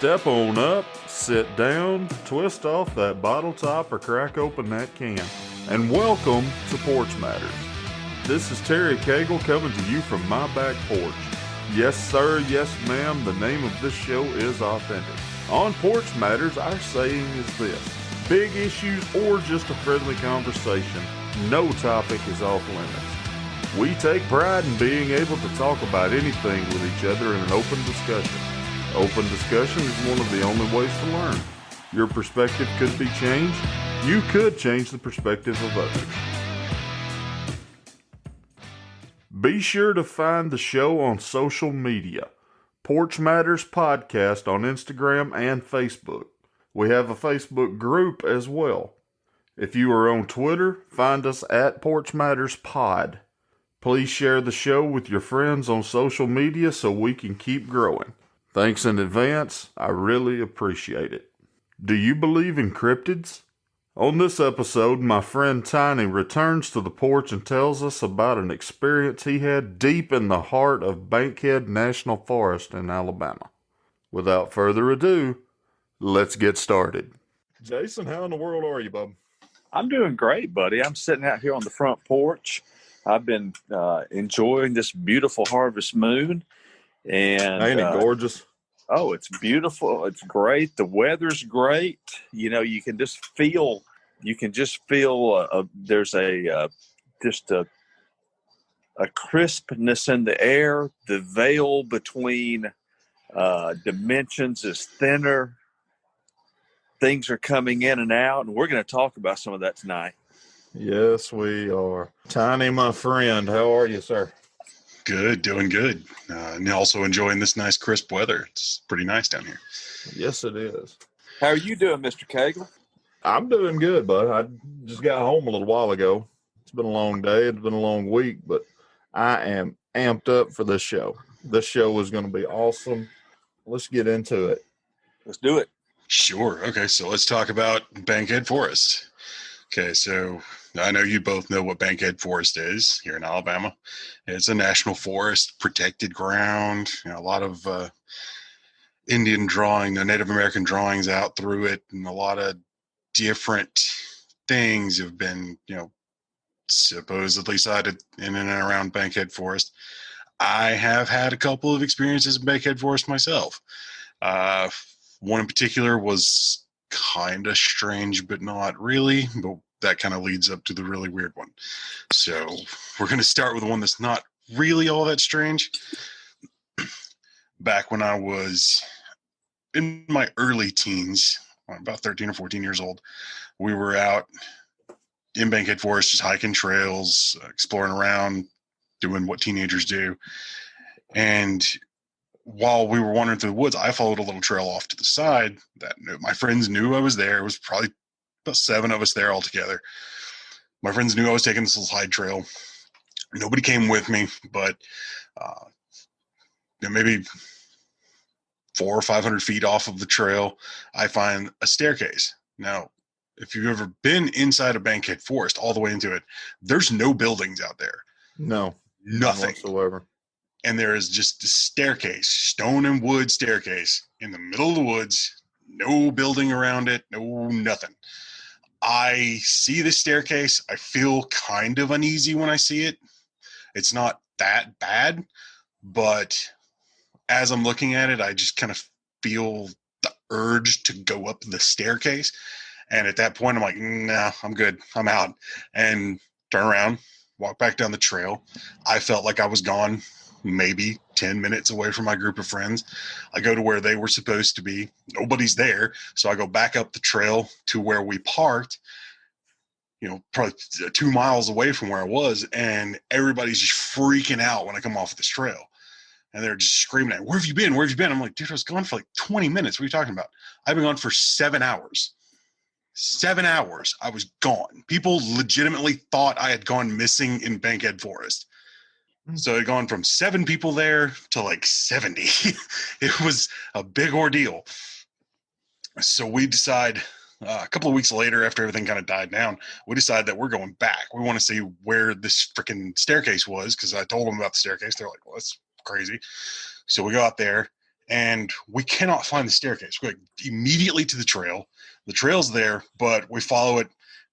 Step on up, sit down, twist off that bottle top or crack open that can. And welcome to Porch Matters. This is Terry Cagle coming to you from my back porch. Yes sir, yes ma'am, the name of this show is authentic. On Porch Matters, our saying is this: big issues or just a friendly conversation, no topic is off limits. We take pride in being able to talk about anything with each other in an open discussion. Open discussion is one of the only ways to learn. Your perspective could be changed. You could change the perspective of others. Be sure to find the show on social media. Porch Matters Podcast on Instagram and Facebook. We have a Facebook group as well. If you are on Twitter, find us at Porch Matters Pod. Please share the show with your friends on social media so we can keep growing. Thanks in advance. I really appreciate it. Do you believe in cryptids? On this episode, my friend Tiny returns to the porch and tells us about an experience he had deep in the heart of Bankhead National Forest in Alabama. Without further ado, let's get started. Jason, how in the world are you, bub? I'm doing great, buddy. I'm sitting out here on the front porch. I've been enjoying this beautiful harvest moon. And ain't it gorgeous? Oh, it's beautiful. It's great. The weather's great. You know, you can just feel there's just a crispness in the air. The veil between dimensions is thinner. Things are coming in and out, and we're going to talk about some of that tonight. Yes, we are. Tiny, my friend, how are you, sir? Good, doing good. And also enjoying this nice crisp weather. It's pretty nice down here. Yes, it is. How are you doing, Mr. Cagle? I'm doing good, bud. I just got home a little while ago. It's been a long day. It's been a long week, but I am amped up for this show. This show is going to be awesome. Let's get into it. Let's do it. Sure. Okay, so let's talk about Bankhead Forest. Okay, so I know you both know what Bankhead Forest is here in Alabama. It's a national forest, protected ground, a lot of Indian Native American drawings out through it, and a lot of different things have been, supposedly sighted in and around Bankhead Forest. I have had a couple of experiences in Bankhead Forest myself. One in particular was kind of strange, but not really. But that kind of leads up to the really weird one. So we're going to start with one that's not really all that strange. Back when I was in my early teens, about 13 or 14 years old, we were out in Bankhead Forest, just hiking trails, exploring around, doing what teenagers do. And while we were wandering through the woods, I followed a little trail off to the side that my friends knew I was there. It was probably about 7 of us there all together. My friends knew I was taking this little side trail. Nobody came with me, but maybe 400 or 500 feet off of the trail, I find a staircase. Now, if you've ever been inside a Bankhead Forest, all the way into it, there's no buildings out there. No. Nothing. Whatsoever. And there is just a staircase, stone and wood staircase in the middle of the woods, no building around it, no nothing. I see the staircase. I feel kind of uneasy when I see it. It's not that bad, but as I'm looking at it, I just kind of feel the urge to go up the staircase. And at that point, I'm like, nah, I'm good. I'm out. And turn around, walk back down the trail. I felt like I was gone maybe 10 minutes away from my group of friends. I go to where they were supposed to be. Nobody's there. So I go back up the trail to where we parked, probably 2 miles away from where I was. And everybody's just freaking out when I come off this trail. And they're just screaming at me, where have you been? Where have you been? I'm like, dude, I was gone for like 20 minutes. What are you talking about? I've been gone for 7 hours. 7 hours. I was gone. People legitimately thought I had gone missing in Bankhead Forest. So it had gone from 7 people there to like 70. It was a big ordeal. So we decide a couple of weeks later, after everything kind of died down, we decide that we're going back. We want to see where this freaking staircase was, because I told them about the staircase. They're like, well, that's crazy. So we go out there, and we cannot find the staircase. We go immediately to the trail. The trail's there, but we follow it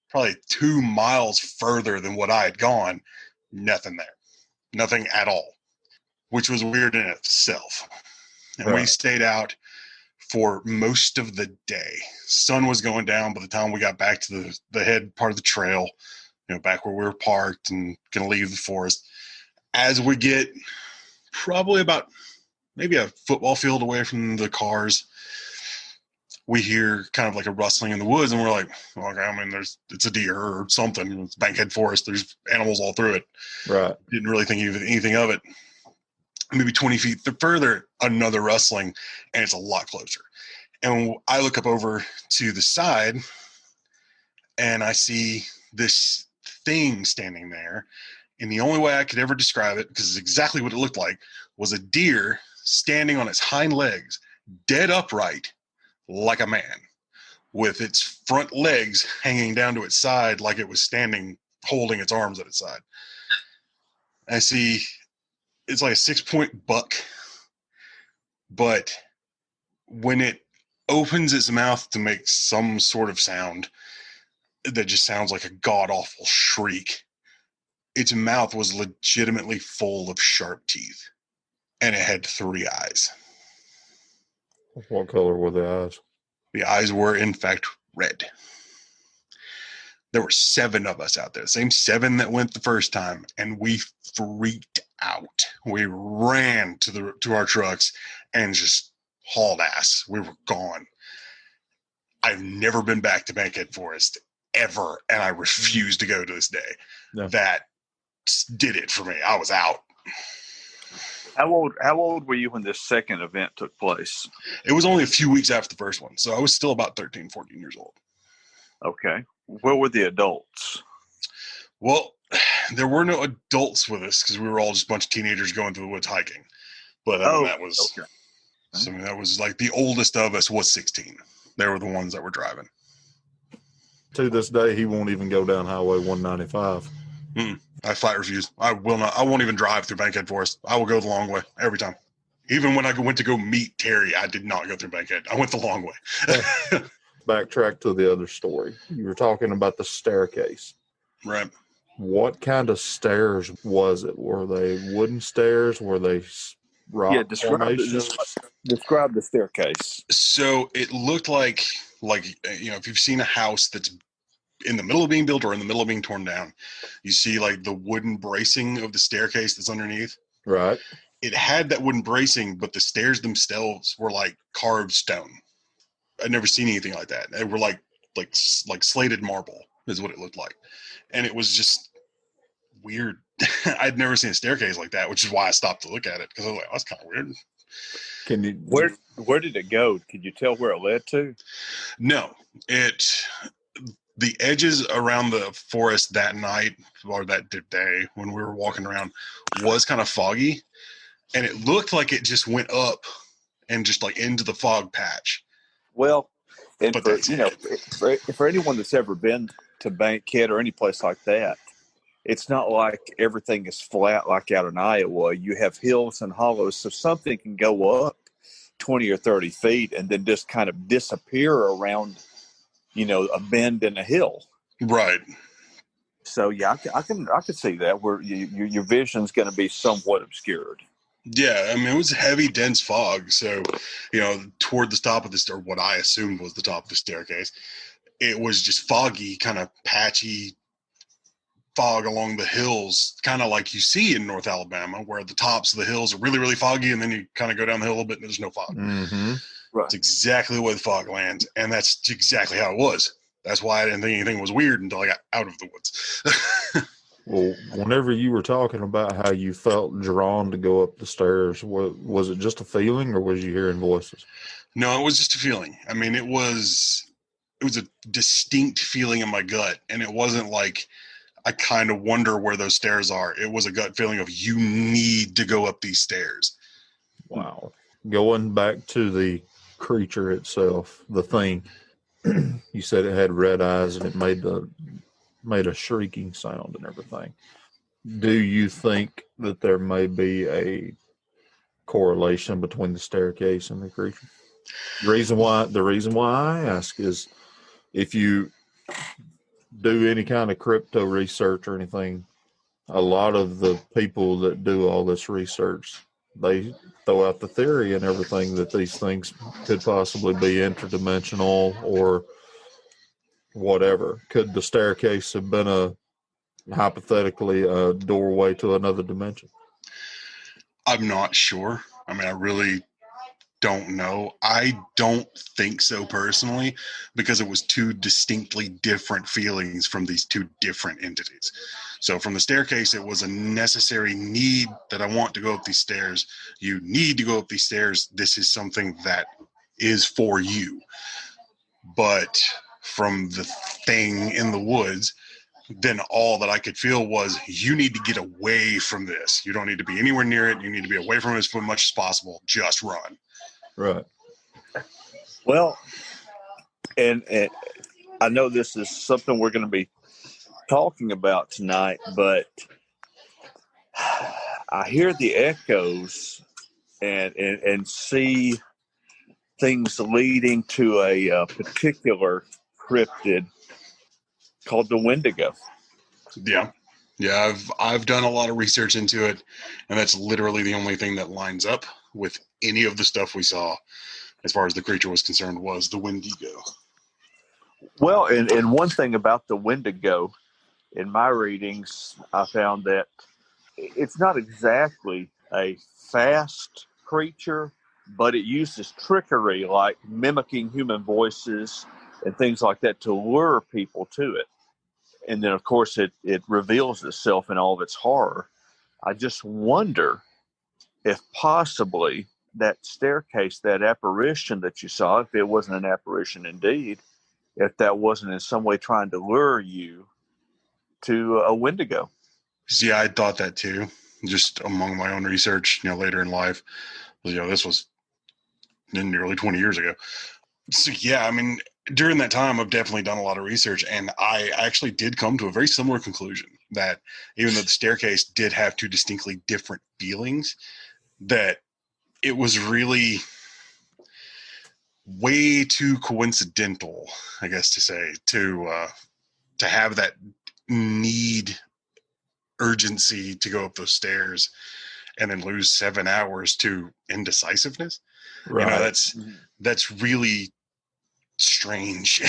probably 2 miles further than what I had gone. Nothing there. Nothing at all, which was weird in itself. And we stayed out for most of the day. Sun was going down by the time we got back to the head part of the trail, back where we were parked and going to leave the forest. As we get probably about maybe a football field away from the cars, we hear kind of like a rustling in the woods, and we're like, okay, I mean, it's a deer or something. It's Bankhead Forest. There's animals all through it. Right. Didn't really think anything of it. Maybe 20 feet further, another rustling, and it's a lot closer. And I look up over to the side, and I see this thing standing there. And the only way I could ever describe it, because it's exactly what it looked like, was a deer standing on its hind legs, dead upright, like a man, with its front legs hanging down to its side like it was standing, holding its arms at its side. I see it's like a 6-point buck, but when it opens its mouth to make some sort of sound that just sounds like a god-awful shriek, its mouth was legitimately full of sharp teeth, and it had 3 eyes. What color were the eyes? The eyes were, in fact, red. There were 7 of us out there, the same 7 that went the first time, and we freaked out. We ran to our trucks and just hauled ass. We were gone. I've never been back to Bankhead Forest ever, and I refuse to go to this day. No. That did it for me. I was out. How old were you when this second event took place? It was only a few weeks after the first one, so I was still about 13, 14 years old. Okay. Where were the adults? Well, there were no adults with us because we were all just a bunch of teenagers going through the woods hiking. But that was, okay. So that was like the oldest of us was 16. They were the ones that were driving. To this day, he won't even go down Highway 195. I flat refuse. I will not. I won't even drive through Bankhead Forest. I will go the long way every time. Even when I went to go meet Terry, I did not go through Bankhead. I went the long way. Backtrack to the other story. You were talking about the staircase. Right. What kind of stairs was it? Were they wooden stairs? Were they rock formations? Describe the staircase. So it looked like if you've seen a house that's in the middle of being built or in the middle of being torn down, you see like the wooden bracing of the staircase that's underneath. Right. It had that wooden bracing, but the stairs themselves were like carved stone. I'd never seen anything like that. They were like slated marble is what it looked like. And it was just weird. I'd never seen a staircase like that, which is why I stopped to look at it, because I was like, oh, that's kind of weird. Can you where did it go? Could you tell where it led to? No. The edges around the forest that night or that day when we were walking around was kind of foggy, and it looked like it just went up and just like into the fog patch. Well, and But for anyone that's ever been to Bankhead or any place like that, it's not like everything is flat like out in Iowa. You have hills and hollows, so something can go up 20 or 30 feet and then just kind of disappear around, a bend in a hill. Right. So yeah, I could see that where your vision's going to be somewhat obscured. Yeah, I mean, it was heavy, dense fog. So, toward the top of this, or what I assumed was the top of the staircase, it was just foggy, kind of patchy fog along the hills, kind of like you see in North Alabama, where the tops of the hills are really, really foggy, and then you kind of go down the hill a little bit and there's no fog. Mm-hmm. Right. It's exactly where the fog lands, and that's exactly how it was. That's why I didn't think anything was weird until I got out of the woods. Well, whenever you were talking about how you felt drawn to go up the stairs, was it just a feeling, or was you hearing voices? No, it was just a feeling. I mean, it was a distinct feeling in my gut, and it wasn't like I kind of wonder where those stairs are. It was a gut feeling of you need to go up these stairs. Wow. Going back to the creature itself, the thing, you said it had red eyes and it made a shrieking sound and everything. Do you think that there may be correlation between the staircase and the creature. The reason why I ask is if you do any kind of crypto research or anything, a lot of the people that do all this research, they throw out the theory and everything that these things could possibly be interdimensional or whatever. Could the staircase have been hypothetically a doorway to another dimension? I'm not sure. I mean, I really don't know. I don't think so personally, because it was two distinctly different feelings from these two different entities. So from the staircase, it was a necessary need that I want to go up these stairs. You need to go up these stairs. This is something that is for you. But from the thing in the woods, then all that I could feel was, you need to get away from this. You don't need to be anywhere near it. You need to be away from it as much as possible. Just run. Right. Well, and I know this is something we're going to be talking about tonight, but I hear the echoes and see things leading to a particular cryptid called the Wendigo. Yeah, I've done a lot of research into it, and that's literally the only thing that lines up with any of the stuff we saw as far as the creature was concerned, was the Wendigo. Well, and one thing about the Wendigo, in my readings, I found that it's not exactly a fast creature, but it uses trickery, like mimicking human voices and things like that, to lure people to it. And then, of course, it reveals itself in all of its horror. I just wonder if possibly that staircase, that apparition that you saw, if it wasn't an apparition indeed, if that wasn't in some way trying to lure you to a Wendigo. See, I thought that too, just among my own research, later in life. This was nearly 20 years ago. So, yeah, I mean, during that time, I've definitely done a lot of research, and I actually did come to a very similar conclusion that even though the staircase did have two distinctly different feelings, that it was really way too coincidental, I guess to say, to have that need, urgency to go up those stairs and then lose 7 hours to indecisiveness. Right. That's really strange.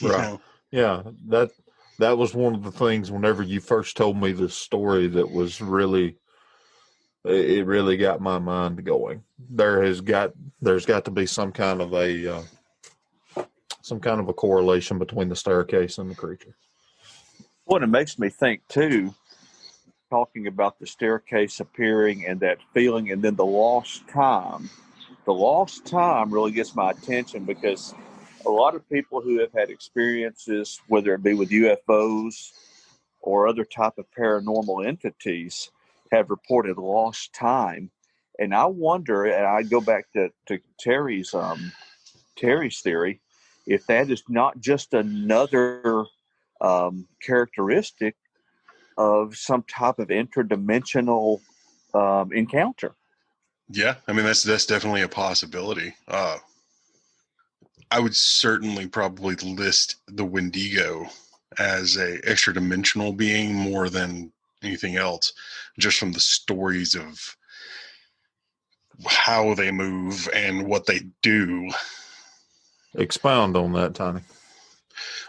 Right. Yeah, that was one of the things whenever you first told me this story that was really, it really got my mind going. There's got to be some kind of a correlation between the staircase and the creature. Well, it makes me think too, talking about the staircase appearing and that feeling, and then the lost time. The lost time really gets my attention because a lot of people who have had experiences, whether it be with UFOs or other type of paranormal entities, have reported lost time. And I wonder, and I go back to Terry's theory, if that is not just another characteristic of some type of interdimensional encounter. Yeah, I mean, that's definitely a possibility. I would certainly probably list the Wendigo as a extra dimensional being more than anything else, just from the stories of how they move and what they do. Expound on that, Tony.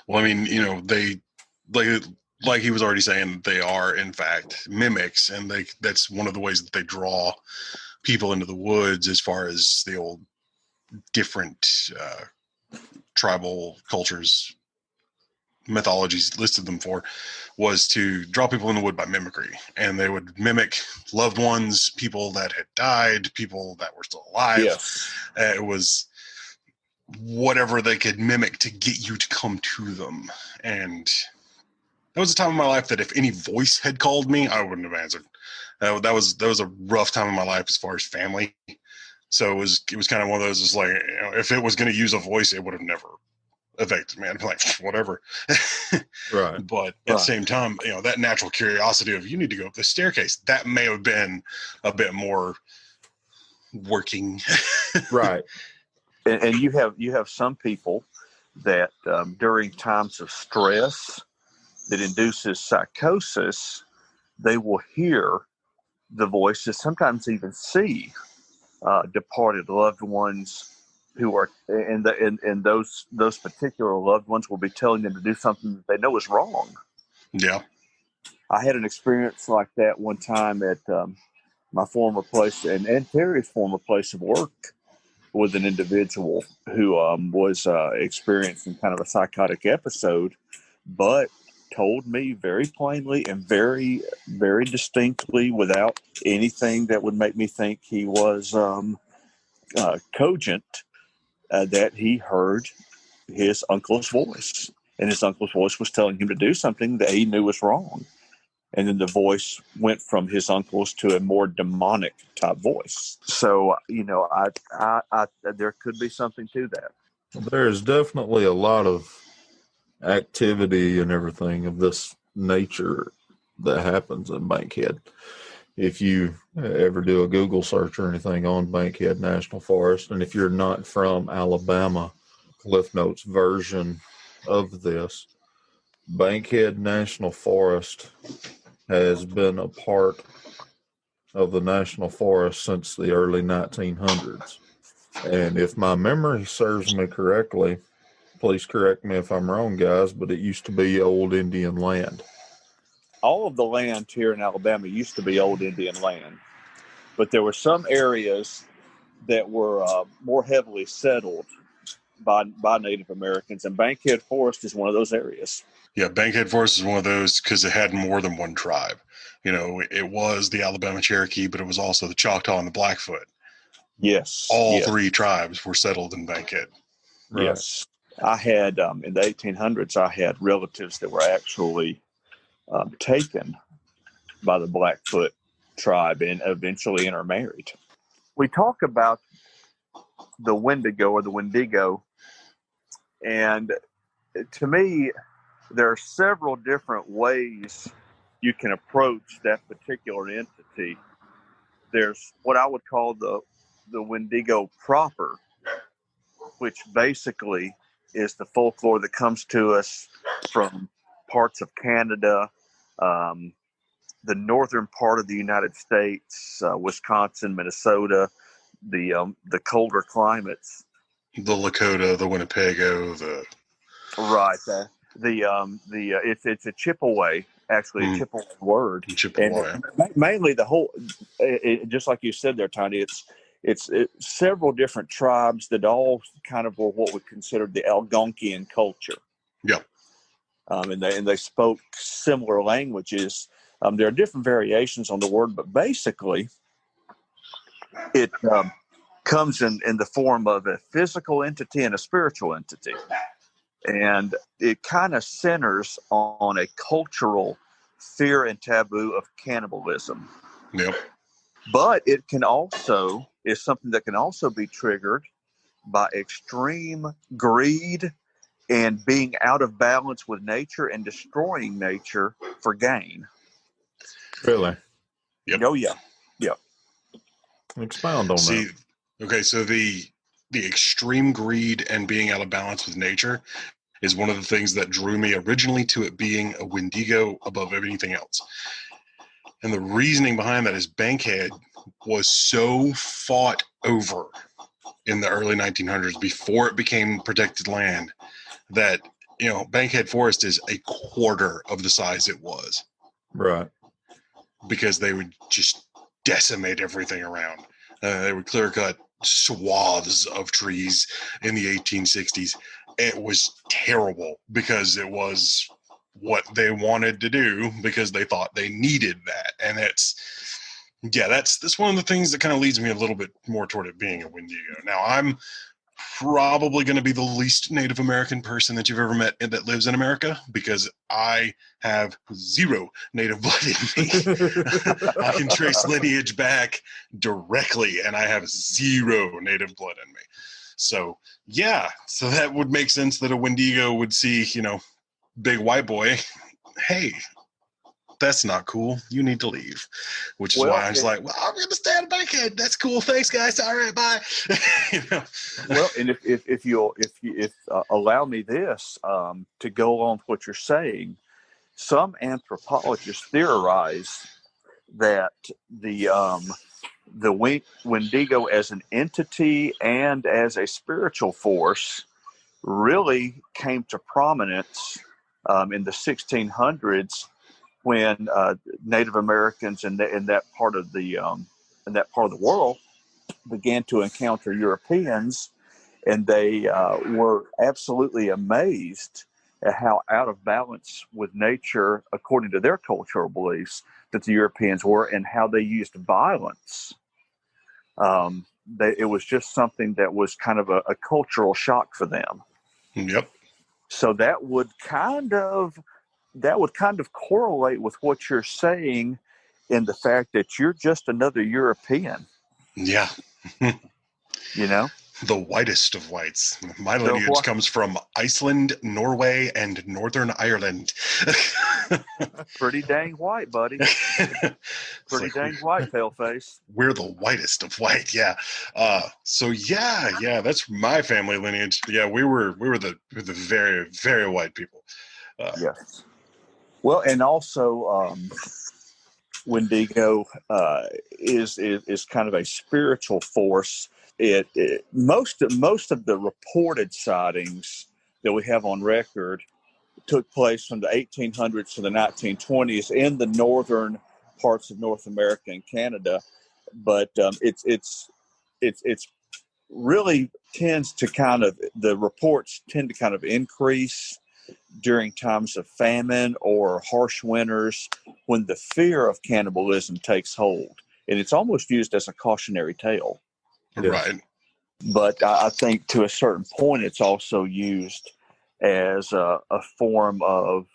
Well, I mean, they like he was already saying, they are in fact mimics, and that's one of the ways that they draw people into the woods, as far as the old different tribal cultures mythologies listed them for, was to draw people in the wood by mimicry. And they would mimic loved ones, people that had died, people that were still alive. Yes. It was whatever they could mimic to get you to come to them. And that was a time in my life that if any voice had called me, I wouldn't have answered. That was a rough time in my life as far as family. So it was kind of one of those, it's like, if it was going to use a voice, it would have never affected me. I'd be like, whatever. Right. But at the same time, that natural curiosity of, you need to go up the staircase, that may have been a bit more working. Right. And you have some people that during times of stress that induces psychosis, they will hear the voices, sometimes even see departed loved ones who are, and those particular loved ones will be telling them to do something that they know is wrong. Yeah. I had an experience like that one time at my former place and Terry's former place of work with an individual who was experiencing kind of a psychotic episode, but told me very plainly and very, very distinctly, without anything that would make me think he was cogent, that he heard his uncle's voice. And his uncle's voice was telling him to do something that he knew was wrong. And then the voice went from his uncle's to a more demonic type voice. So, I there could be something to that. There's definitely a lot of activity and everything of this nature that happens in Bankhead. If you ever do a Google search or anything on Bankhead National Forest, and if you're not from Alabama, Cliff Notes version of this, Bankhead National Forest has been a part of the National Forest since the early 1900s. And if my memory serves me correctly, please correct me if I'm wrong, guys, but it used to be old Indian land. All of the land here in Alabama used to be old Indian land, but there were some areas that were more heavily settled by Native Americans, and Bankhead Forest is one of those areas. Yeah, Bankhead Forest is one of those because it had more than one tribe. It was the Alabama Cherokee, but it was also the Choctaw and the Blackfoot. Yes. All yes. three tribes were settled in Bankhead. Right. Yes. I had, in the 1800s, I had relatives that were actually taken by the Blackfoot tribe and eventually intermarried. We talk about the Wendigo or the Wendigo, and to me, there are several different ways you can approach that particular entity. There's what I would call the Wendigo proper, which basically is the folklore that comes to us from parts of Canada, the northern part of the United States, Wisconsin, Minnesota, the colder climates. The Lakota, the Winnebago, the Right. It's a Chippewa, actually a Chippewa word, Chippewa. and mainly the whole. Just like you said there, Tony, it's several different tribes that all kind of were what we considered the Algonquian culture. Yeah. And they spoke similar languages. There are different variations on the word, but basically, it comes in the form of a physical entity and a spiritual entity. And it kind of centers on a cultural fear and taboo of cannibalism. Yep. But it is something that can also be triggered by extreme greed and being out of balance with nature and destroying nature for gain. Really? Yep. Oh, yeah. Yep. Expound on that. Okay, so the extreme greed and being out of balance with nature is one of the things that drew me originally to it being a Wendigo above anything else. And the reasoning behind that is Bankhead was so fought over in the early 1900s before it became protected land that, Bankhead Forest is a quarter of the size it was. Right. Because they would just decimate everything around. They would clear cut swaths of trees in the 1860s. It was terrible because it was what they wanted to do because they thought they needed that. And that's one of the things that kind of leads me a little bit more toward it being a Wendigo. Now, I'm probably going to be the least Native American person that you've ever met that lives in America because I have zero Native blood in me. I can trace lineage back directly, and I have zero Native blood in me. So, so that would make sense that a Wendigo would see, big white boy. Hey, that's not cool. You need to leave. Which is Well, why I was like, well, I'm going to stay in Bankhead. That's cool. Thanks, guys. All right, bye. You know? well, and if you allow me this to go on what you're saying, some anthropologists theorize that the Wendigo as an entity and as a spiritual force really came to prominence in the 1600s when Native Americans in that part of the world began to encounter Europeans, and they were absolutely amazed at how out of balance with nature, according to their cultural beliefs, that the Europeans were, and how they used violence. It was just something that was kind of a cultural shock for them. Yep. So that would kind of correlate with what you're saying, in the fact that you're just another European. Yeah. You know, the whitest of whites. My lineage comes from Iceland, Norway, and Northern Ireland. Pretty dang white, buddy. Pretty dang white, paleface. We're the whitest of white, yeah. So yeah, that's my family lineage. Yeah, we were the very, very white people. Yes. Well, and also Wendigo is kind of a spiritual force. Most of the reported sightings that we have on record took place from the 1800s to the 1920s in the northern parts of North America and Canada, but it's really tends to the reports tend to kind of increase during times of famine or harsh winters, when the fear of cannibalism takes hold, and it's almost used as a cautionary tale. Right. But I think to a certain point, it's also used as a form of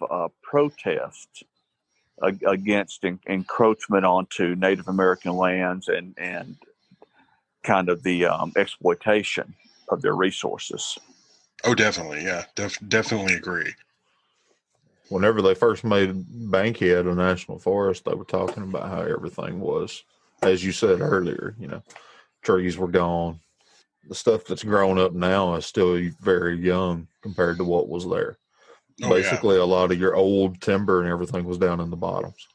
protest against encroachment onto Native American lands and kind of the exploitation of their resources. Oh, definitely. Yeah, definitely agree. Whenever they first made Bankhead a national forest, they were talking about how everything was, as you said earlier, trees were gone. The stuff that's grown up now is still very young compared to what was there. Oh, basically, yeah. A lot of your old timber and everything was down in the bottoms.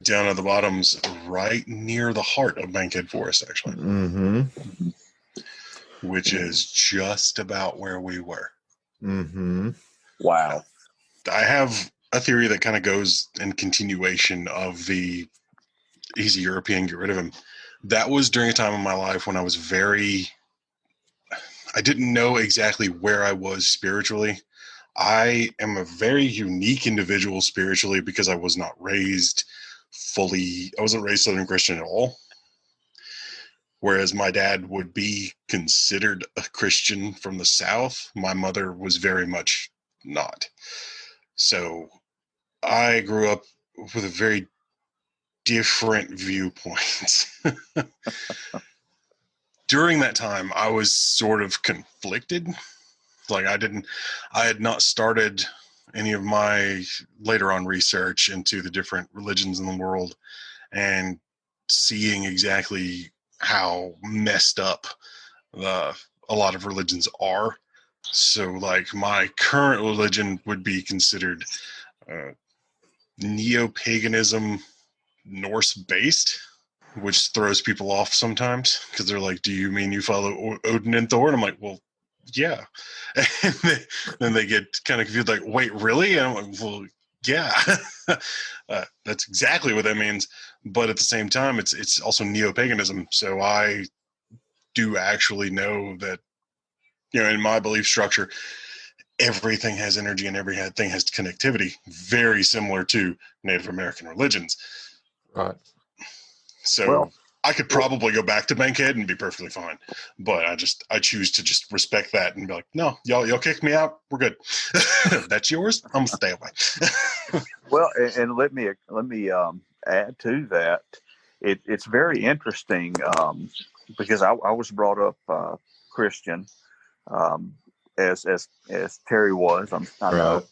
Down at the bottoms, right near the heart of Bankhead Forest, actually. Mm-hmm. Which is just about where we were. Mm-hmm. Wow. I have a theory that kind of goes in continuation of the easy European, get rid of him. That was during a time in my life when I was I didn't know exactly where I was spiritually. I am a very unique individual spiritually because I wasn't raised Southern Christian at all. Whereas my dad would be considered a Christian from the South, my mother was very much not. So I grew up with a very different viewpoints. During that time, I was sort of conflicted. Like I had not started any of my later on research into the different religions in the world and seeing exactly how messed up a lot of religions are. So like my current religion would be considered neo-paganism, Norse based, which throws people off sometimes because they're like, do you mean you follow Odin and Thor? And I'm like, well, yeah. And then they get kind of confused, like, wait, really? And I'm like, well, yeah. That's exactly what that means. But at the same time, it's also neo-paganism. So I do actually know that, in my belief structure, everything has energy and everything has connectivity, very similar to Native American religions. Right. So I could probably go back to Bankhead and be perfectly fine, but I choose to just respect that and be like, no, y'all kick me out, we're good. That's yours. I'm gonna stay away. Well, and let me add to that. It's very interesting because I was brought up Christian, as Terry was. I know,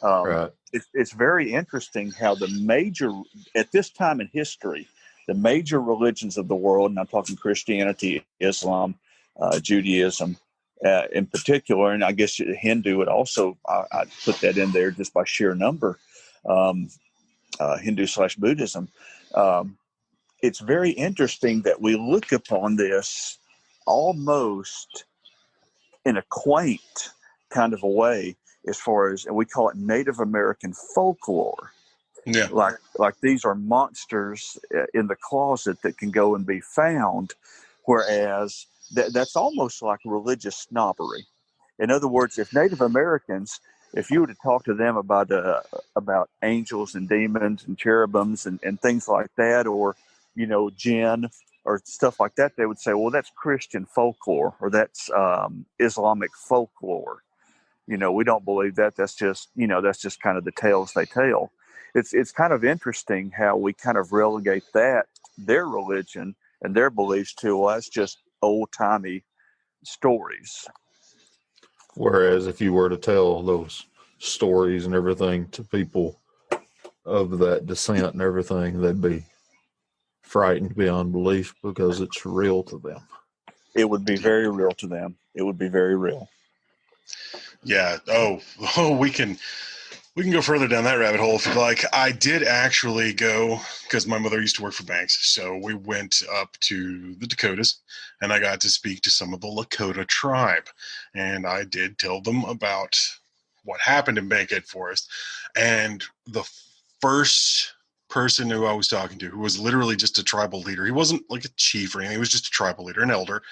Right. It's very interesting how at this time in history, the major religions of the world, and I'm talking Christianity, Islam, Judaism, in particular, and I guess Hindu would also, I'd put that in there just by sheer number, Hindu/Buddhism. It's very interesting that we look upon this almost in a quaint kind of a way, as far as, and we call it Native American folklore. Yeah. Like these are monsters in the closet that can go and be found, whereas that's almost like religious snobbery. In other words, if Native Americans, if you were to talk to them about angels and demons and cherubims and things like that, or jinn or stuff like that, they would say, well, that's Christian folklore, or that's Islamic folklore. We don't believe that. That's just kind of the tales they tell. It's kind of interesting how we kind of relegate their religion and their beliefs to, well, that's just old timey stories. Whereas if you were to tell those stories and everything to people of that descent and everything, they'd be frightened beyond belief because it's real to them. It would be very real to them. It would be very real. Yeah. Oh, we can go further down that rabbit hole if you'd like. I did actually go, because my mother used to work for banks, so we went up to the Dakotas, and I got to speak to some of the Lakota tribe, and I did tell them about what happened in Bankhead Forest. And the first person who I was talking to, who was literally just a tribal leader, he wasn't like a chief or anything, he was just a tribal leader, an elder.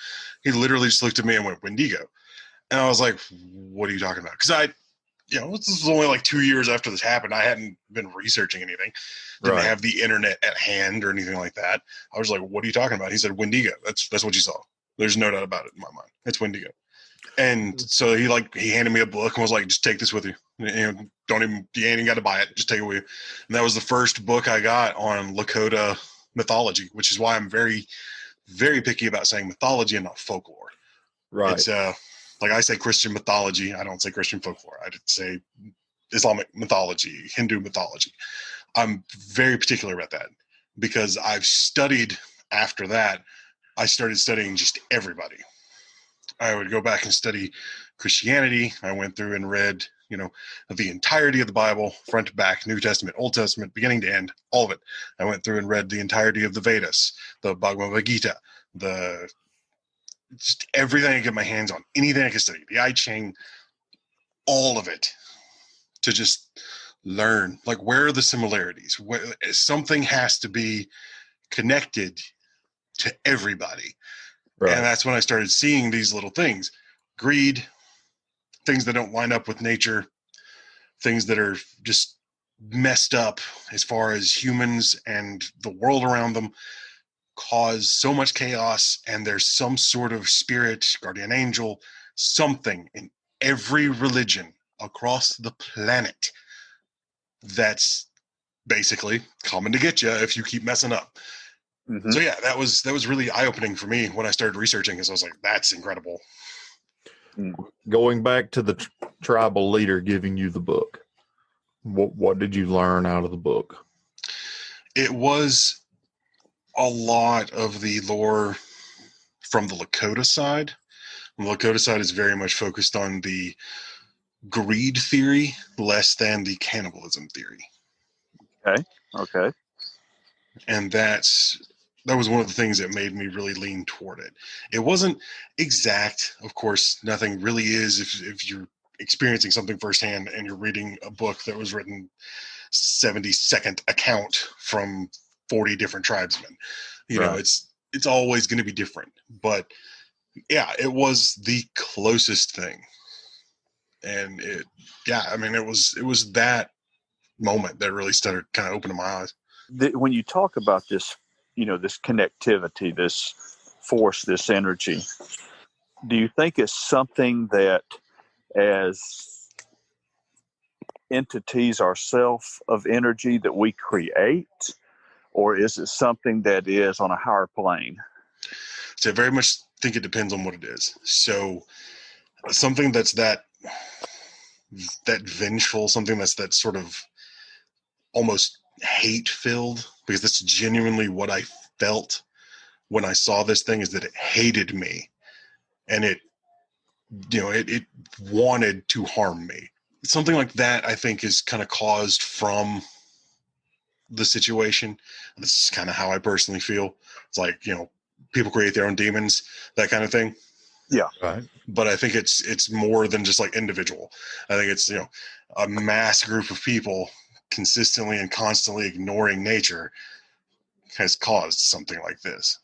He literally just looked at me and went, Wendigo. And I was like, what are you talking about? Because this was only like 2 years after this happened. I hadn't been researching anything. Didn't have the internet at hand or anything like that. I was like, what are you talking about? He said, Wendigo. That's what you saw. There's no doubt about it in my mind. It's Wendigo. And so he handed me a book and was like, just take this with you. You ain't got to buy it. Just take it with you. And that was the first book I got on Lakota mythology, which is why I'm very, very picky about saying mythology and not folklore. Right. It's like I say Christian mythology. I don't say Christian folklore. I say Islamic mythology, Hindu mythology. I'm very particular about that because I've studied after that. I started studying just everybody. I would go back and study Christianity. I went through and read, the entirety of the Bible, front to back, New Testament, Old Testament, beginning to end, all of it. I went through and read the entirety of the Vedas, the Bhagavad Gita, just everything I get my hands on, anything I can study, the I Ching, all of it, to just learn, like, where are the similarities? Something has to be connected to everybody. Right. And that's when I started seeing these little things. Greed, things that don't line up with nature, things that are just messed up as far as humans and the world around them, cause so much chaos, and there's some sort of spirit, guardian angel, something in every religion across the planet that's basically coming to get you if you keep messing up. Mm-hmm. So yeah, that was really eye-opening for me when I started researching, because I was like, that's incredible. Going back to the tribal leader giving you the book, what did you learn out of the book? It was a lot of the lore from the Lakota side. The Lakota side is very much focused on the greed theory less than the cannibalism theory. Okay. And that was one of the things that made me really lean toward it. It wasn't exact. Of course, nothing really is if you're experiencing something firsthand and you're reading a book that was written 70-second account from 40 different tribesmen. It's always going to be different. But yeah, it was the closest thing. And it was that moment that really started kind of opening my eyes. When you talk about this, this connectivity, this force, this energy, do you think it's something that as entities ourselves of energy that we create, or is it something that is on a higher plane? So I very much think it depends on what it is. So something that's that that vengeful, something that's that sort of almost hate filled, because that's genuinely what I felt when I saw this thing, is that it hated me, and it wanted to harm me. Something like that, I think, is kind of caused from the situation. This is kind of how I personally feel. It's like, people create their own demons, that kind of thing. Yeah. Right. But I think it's more than just like individual. I think it's, a mass group of people consistently and constantly ignoring nature has caused something like this,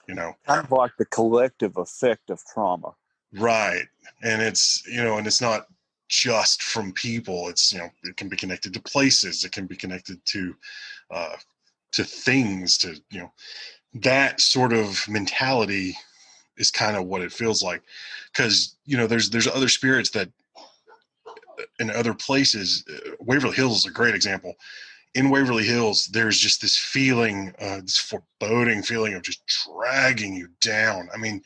Kind of like the collective effect of trauma. Right. And it's, and it's not just from people. It's, it can be connected to places. It can be connected to things, to, that sort of mentality is kind of what it feels like. Cause there's other spirits that in other places, Waverly Hills is a great example. In Waverly Hills, there's just this feeling, this foreboding feeling of just dragging you down. I mean,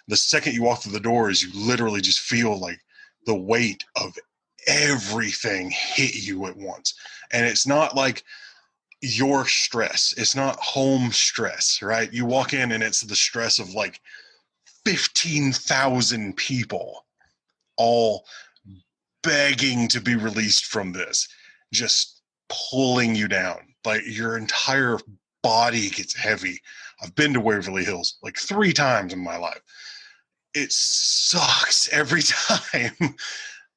the second you walk through the doors, you literally just feel like the weight of everything hit you at once. And it's not like your stress. It's not home stress, right? You walk in and it's the stress of like 15,000 people all begging to be released from this, just pulling you down. Like your entire body gets heavy. I've been to Waverly Hills like 3 times in my life. It sucks every time.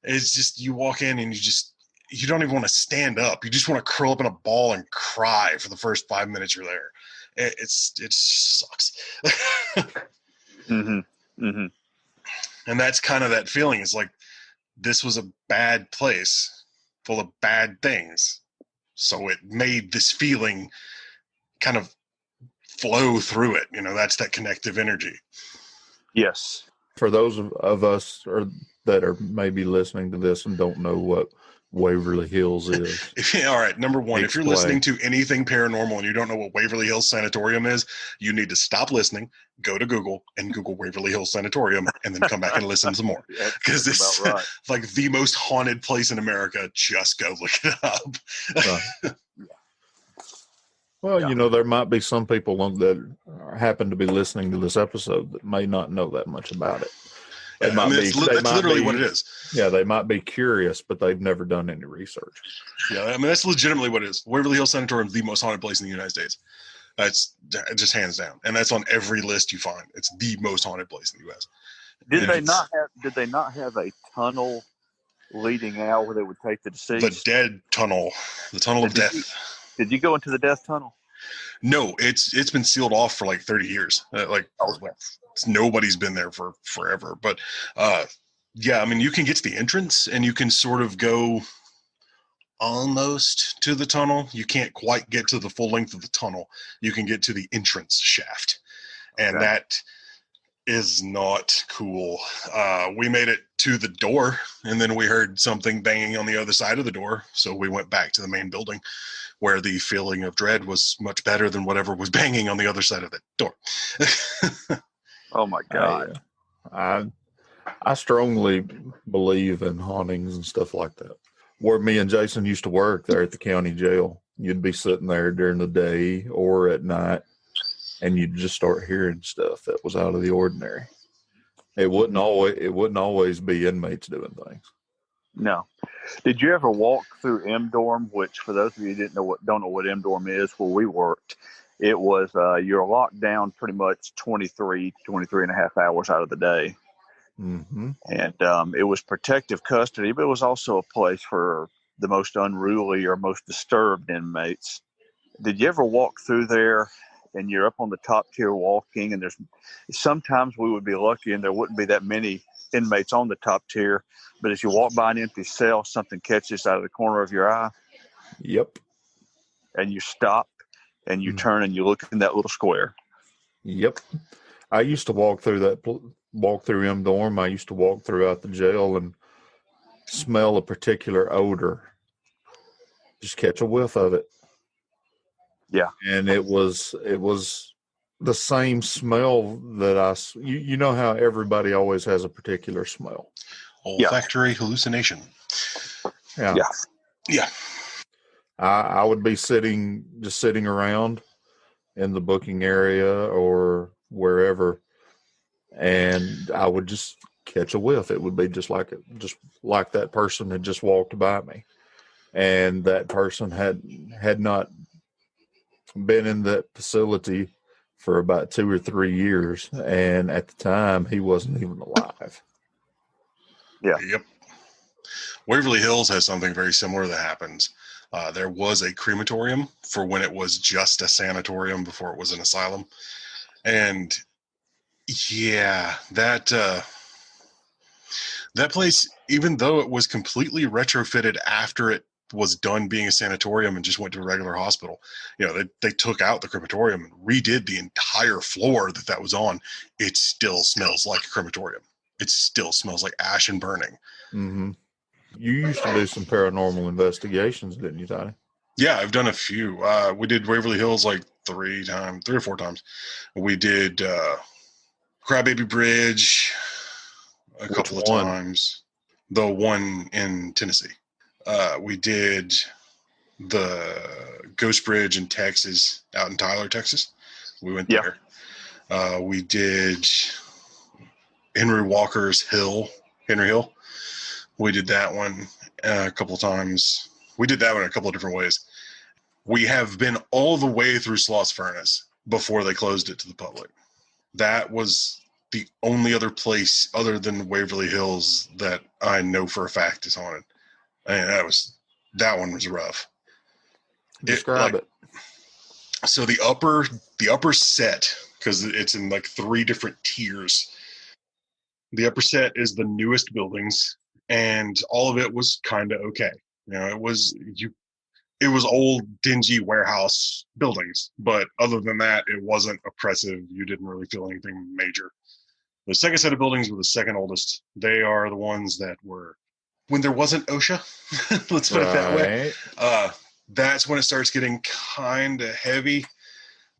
It's just, you walk in and you don't even want to stand up. You just want to curl up in a ball and cry for the first 5 minutes you're there. It sucks. Mm-hmm. Mm-hmm. And that's kind of that feeling. It's like, this was a bad place full of bad things. So it made this feeling kind of flow through it. That's that connective energy. Yes. For those of us that are maybe listening to this and don't know what Waverly Hills is. All right. Number one, if you're listening Explain. to anything paranormal and you don't know what Waverly Hills Sanatorium is, you need to stop listening, go to Google and Google Waverly Hills Sanatorium, and then come back and listen some more. Because it's right. like the most haunted place in America. Just go look it up. Right. Well, there might be some people that happen to be listening to this episode that may not know that much about it. That's literally what it is. Yeah, they might be curious, but they've never done any research. Yeah, that's legitimately what it is. Waverly Hills Sanatorium is the most haunted place in the United States. That's just hands down, and that's on every list you find. It's the most haunted place in the U.S. Did they not have a tunnel leading out where they would take the deceased? The dead tunnel, the tunnel of death. Did you go into the death tunnel? No, it's been sealed off for like 30 years. Nobody's been there for forever. But yeah, I mean, you can get to the entrance and you can sort of go almost to the tunnel. You can't quite get to the full length of the tunnel. You can get to the entrance shaft, and that is not cool. We made it to the door, and then we heard something banging on the other side of the door. So we went back to the main building, where the feeling of dread was much better than whatever was banging on the other side of that door. Oh my God. I strongly believe in hauntings and stuff like that. Where me and Jason used to work there at the county jail, you'd be sitting there during the day or at night, and you'd just start hearing stuff that was out of the ordinary. It wouldn't always be inmates doing things. No. Did you ever walk through M Dorm, which for those of you who don't know what M Dorm is, where we worked, it was you're locked down pretty much 23 and a half hours out of the day. Mm-hmm. And it was protective custody, but it was also a place for the most unruly or most disturbed inmates. Did you ever walk through there and you're up on the top tier walking, and sometimes we would be lucky and there wouldn't be that many inmates on the top tier, but as you walk by an empty cell, something catches out of the corner of your eye. Yep. And you stop and you turn and you look in that little square. Yep. I used to walk through M Dorm. I used to walk throughout the jail and smell a particular odor. Just catch a whiff of it. Yeah. And it was the same smell that you know how everybody always has a particular smell. Olfactory hallucination. Yeah. Yeah. Yeah. I would be sitting around in the booking area or wherever, and I would just catch a whiff. It would be just like that person had just walked by me, and that person had not been in that facility for about 2 or 3 years, and at the time he wasn't even alive. Yeah. Yep. Waverly Hills has something very similar that happens. There was a crematorium for when it was just a sanatorium before it was an asylum. And yeah, that place, even though it was completely retrofitted after it was done being a sanatorium and just went to a regular hospital, they took out the crematorium and redid the entire floor that was on. It still smells like a crematorium. It still smells like ash and burning. Mm-hmm. You used to do some paranormal investigations, didn't you, Tony? Yeah, I've done a few. We did Waverly Hills like 3 or 4 times. We did Crybaby Bridge a Which couple of one? times. The one in Tennessee. We did the Ghost Bridge in Texas, out in Tyler, Texas. We went there. We did Henry Hill. We did that one a couple of times. We did that one a couple of different ways. We have been all the way through Sloss Furnace before they closed it to the public. That was the only other place other than Waverly Hills that I know for a fact is haunted. And that one was rough. Describe it. So the upper set, because it's in like 3 different tiers. The upper set is the newest buildings, and all of it was kind of okay. It was old, dingy warehouse buildings, but other than that, it wasn't oppressive. You didn't really feel anything major. The second set of buildings were the second oldest. They are the ones that were when there wasn't OSHA. Let's put it that way. That's when it starts getting kind of heavy.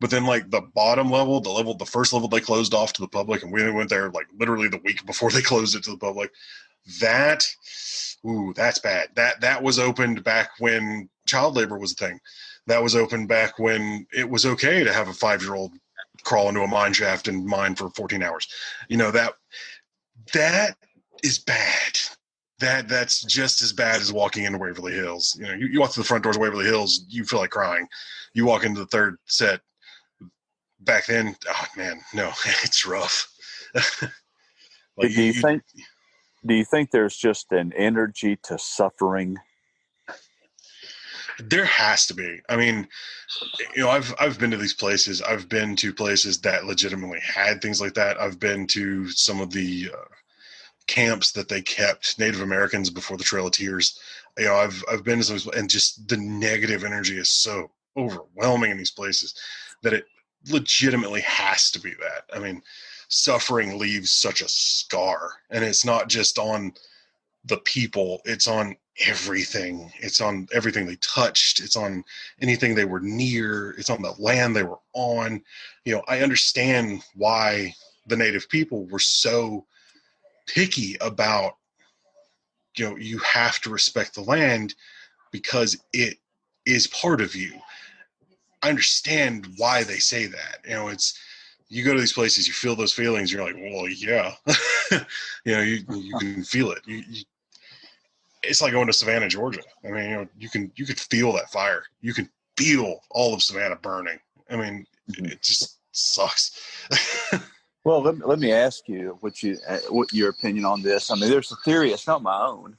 But then, like the bottom level, the first level they closed off to the public, and we went there like literally the week before they closed it to the public. That's bad. That was opened back when child labor was a thing. That was opened back when it was okay to have a 5-year-old crawl into a mine shaft and mine for 14 hours. That is bad. That's just as bad as walking into Waverly Hills. You walk through the front doors of Waverly Hills, you feel like crying. You walk into the third set. Back then, oh man, no, it's rough. Do you think there's just an energy to suffering? There has to be. I mean, I've been to these places. I've been to places that legitimately had things like that. I've been to some of the camps that they kept Native Americans before the Trail of Tears. I've been to some, and just the negative energy is so overwhelming in these places that it legitimately has to be that. I mean, suffering leaves such a scar, and it's not just on the people, it's on everything. It's on everything they touched. It's on anything they were near. It's on the land they were on. I understand why the native people were so picky about, you have to respect the land because it is part of you. I understand why they say that. It's, you go to these places, you feel those feelings. You're like, well, yeah, you can feel it. It's like going to Savannah, Georgia. I mean, you could feel that fire. You can feel all of Savannah burning. I mean, it just sucks. Well, let me ask you what your opinion on this. I mean, there's a theory. It's not my own,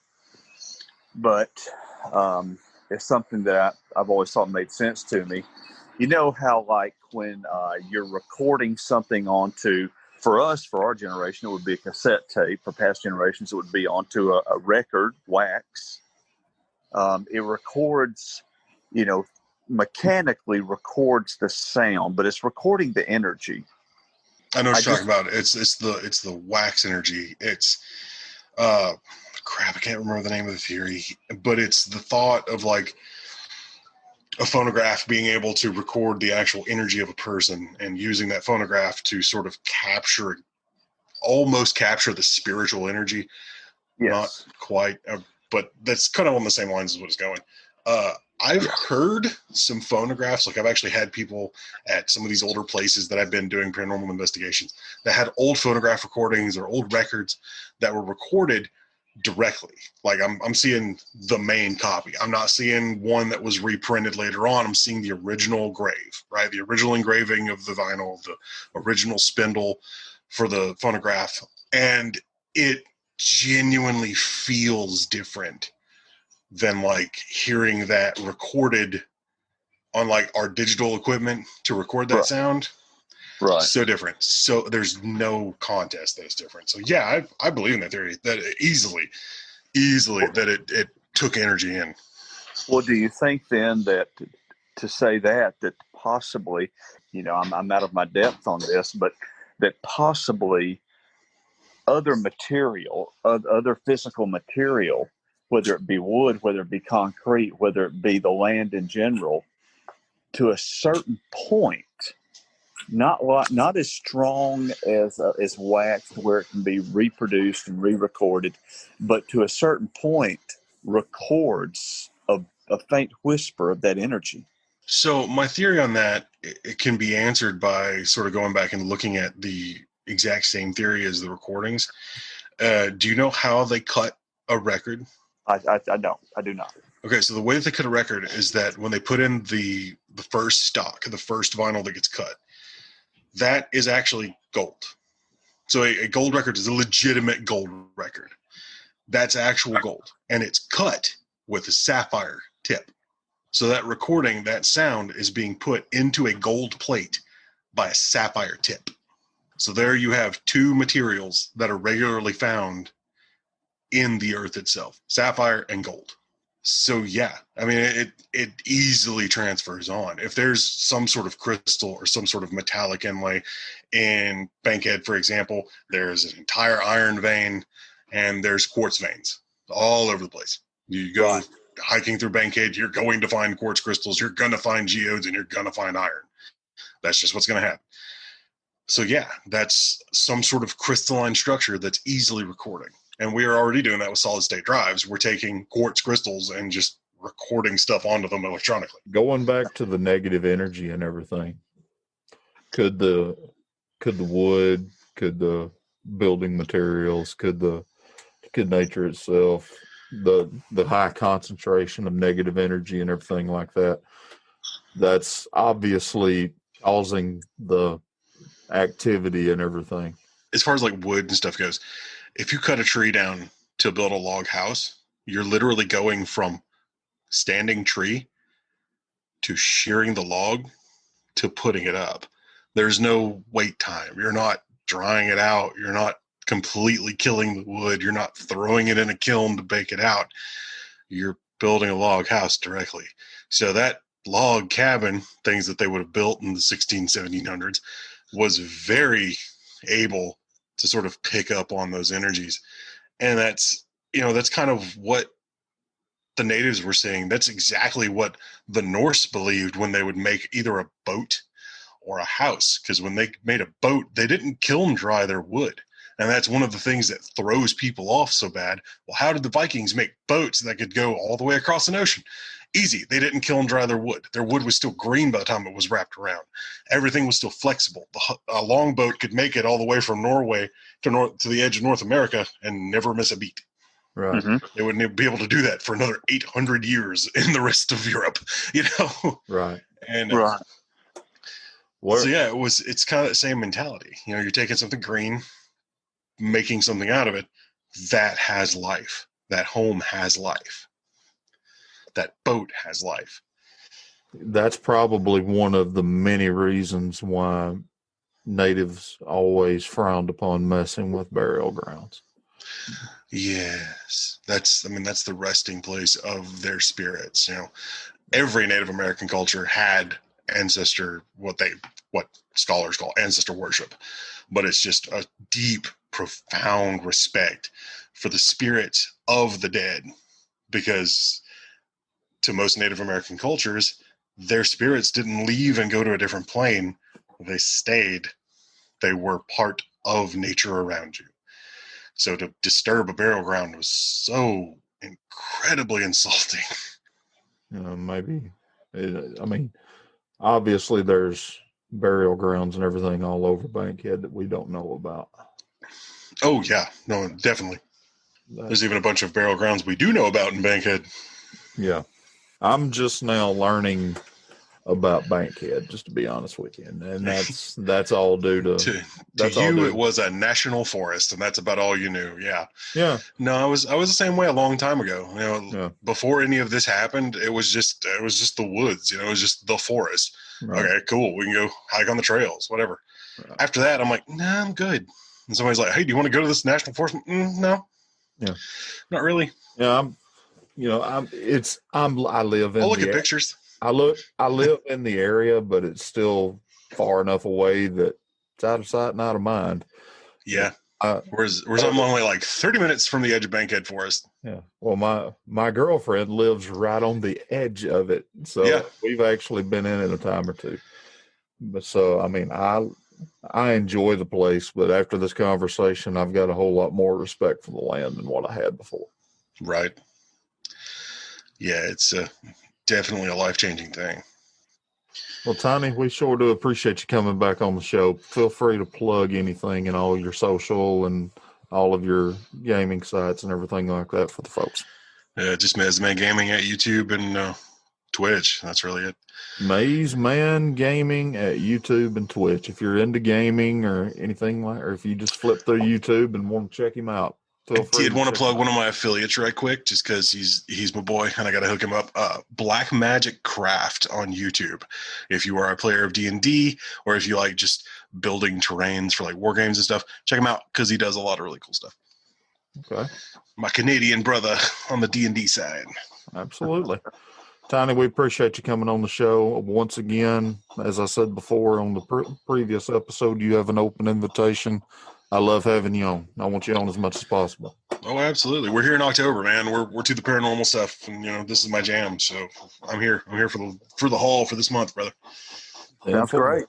but it's something that I've always thought made sense to me. You know how, like, when you're recording something onto, for us, for our generation, it would be a cassette tape. For past generations, it would be onto a record, wax. It records, mechanically records the sound, but it's recording the energy. I know what you're talking about. It's the wax energy. It's crap. I can't remember the name of the theory, but it's the thought of like a phonograph being able to record the actual energy of a person and using that phonograph to sort of almost capture the spiritual energy. Yes. Not quite, but that's kind of on the same lines as what it's going. I've heard some phonographs. Like I've actually had people at some of these older places that I've been doing paranormal investigations that had old phonograph recordings or old records that were recorded directly. Like I'm seeing the main copy. I'm not seeing one that was reprinted later on. I'm seeing the original grave, right? The original engraving of the vinyl, the original spindle for the phonograph. And it genuinely feels different than like hearing that recorded on like our digital equipment to record that sound. Right. So different. So there's no contest that it's different. So yeah, I believe in that theory that it easily that it took energy in. Well, do you think then that to say that possibly, I'm out of my depth on this, but that possibly other material, other physical material, whether it be wood, whether it be concrete, whether it be the land in general, to a certain point, not as strong as wax where it can be reproduced and re-recorded, but to a certain point records a faint whisper of that energy. So my theory on that, it can be answered by sort of going back and looking at the exact same theory as the recordings. Do you know how they cut a record? I don't. I do not. Okay, so the way that they cut a record is that when they put in the first stock, the first vinyl that gets cut, that is actually gold. So a gold record is a legitimate gold record. That's actual gold. And it's cut with a sapphire tip. So that recording, that sound is being put into a gold plate by a sapphire tip. So there you have two materials that are regularly found in the earth itself, sapphire and gold. So yeah, I mean, it easily transfers on. If there's some sort of crystal or some sort of metallic inlay in Bankhead, for example, there's an entire iron vein and there's quartz veins all over the place. You go hiking through Bankhead, you're going to find quartz crystals, you're going to find geodes, and you're going to find iron. That's just what's going to happen. So yeah, that's some sort of crystalline structure that's easily recording. And we are already doing that with solid state drives. We're taking quartz crystals and just recording stuff onto them electronically. Going back to the negative energy and everything, could the wood, could the building materials, could nature itself, the high concentration of negative energy and everything like that, that's obviously causing the activity and everything. As far as like wood and stuff goes, if you cut a tree down to build a log house, you're literally going from standing tree to shearing the log to putting it up. There's no wait time. You're not drying it out. You're not completely killing the wood. You're not throwing it in a kiln to bake it out. You're building a log house directly. So that log cabin, things that they would have built in the 1700s, was very able to sort of pick up on those energies. And that's kind of what the natives were saying. That's exactly what the Norse believed when they would make either a boat or a house. Because when they made a boat, they didn't kiln dry their wood. And that's one of the things that throws people off so bad. Well, how did the Vikings make boats that could go all the way across an ocean? Easy. They didn't kiln dry their wood. Their wood was still green by the time it was wrapped around. Everything was still flexible. A longboat could make it all the way from Norway to the edge of North America and never miss a beat. Right. Mm-hmm. They wouldn't be able to do that for another 800 years in the rest of Europe, Right. And Right. So yeah, it's kind of the same mentality. You're taking something green, making something out of it that has life. That home has life. That boat has life. That's probably one of the many reasons why natives always frowned upon messing with burial grounds. Yes. That's the resting place of their spirits. Every Native American culture had ancestor, what scholars call ancestor worship, but it's just a deep, profound respect for the spirits of the dead, because to most Native American cultures, their spirits didn't leave and go to a different plane. They stayed. They were part of nature around you. So to disturb a burial ground was so incredibly insulting. Maybe. I mean, obviously there's burial grounds and everything all over Bankhead that we don't know about. Oh, yeah. No, definitely. There's even a bunch of burial grounds we do know about in Bankhead. Yeah. I'm just now learning about Bankhead, just to be honest with you. And that's all due to you, it was a national forest, and that's about all you knew. Yeah. Yeah. No, I was the same way a long time ago. Before any of this happened, it was just the woods. It was just the forest. Right. Okay, cool. We can go hike on the trails, whatever. Right. After that, I'm like, nah, I'm good. And somebody's like, hey, do you want to go to this national forest? No. Yeah. Not really. Yeah. I live in I'll look at pictures. I live in the area, but it's still far enough away that it's out of sight and out of mind. Yeah. Whereas I'm only like 30 minutes from the edge of Bankhead Forest. Yeah. Well, my girlfriend lives right on the edge of it. So we've actually been in it a time or two. But so, I mean, I enjoy the place, but after this conversation, I've got a whole lot more respect for the land than what I had before. Right. Yeah, it's definitely a life-changing thing. Well, Tiny, we sure do appreciate you coming back on the show. Feel free to plug anything in all your social and all of your gaming sites and everything like that for the folks. Just Maze Man Gaming at YouTube and Twitch. That's really it. Maze Man Gaming at YouTube and Twitch. If you're into gaming or anything like, or if you just flip through YouTube and want to check him out, feel free. I did want to plug one of my affiliates right quick, just because he's my boy, and I got to hook him up. Black Magic Craft on YouTube. If you are a player of D&D, or if you like just building terrains for like war games and stuff, check him out because he does a lot of really cool stuff. Okay. My Canadian brother on the D&D side. Absolutely. Tiny, we appreciate you coming on the show. Once again, as I said before on the previous episode, you have an open invitation. I love having you on. I want you on as much as possible. Oh, absolutely. We're here in October, man. We're to the paranormal stuff, and this is my jam. So I'm here. I'm here for the haul for this month, brother. Sounds great.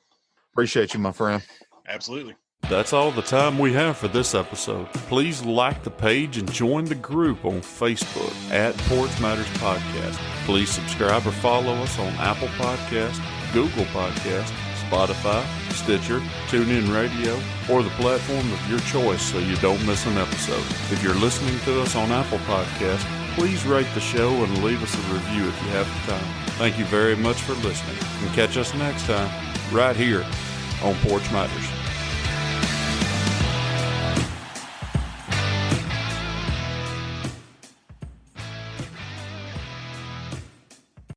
Appreciate you, my friend. Absolutely. That's all the time we have for this episode. Please like the page and join the group on Facebook at Porch Matters Podcast. Please subscribe or follow us on Apple Podcast, Google Podcast, Spotify, Stitcher, TuneIn Radio, or the platform of your choice so you don't miss an episode. If you're listening to us on Apple Podcast, please rate the show and leave us a review if you have the time. Thank you very much for listening, and catch us next time right here on Porch Matters.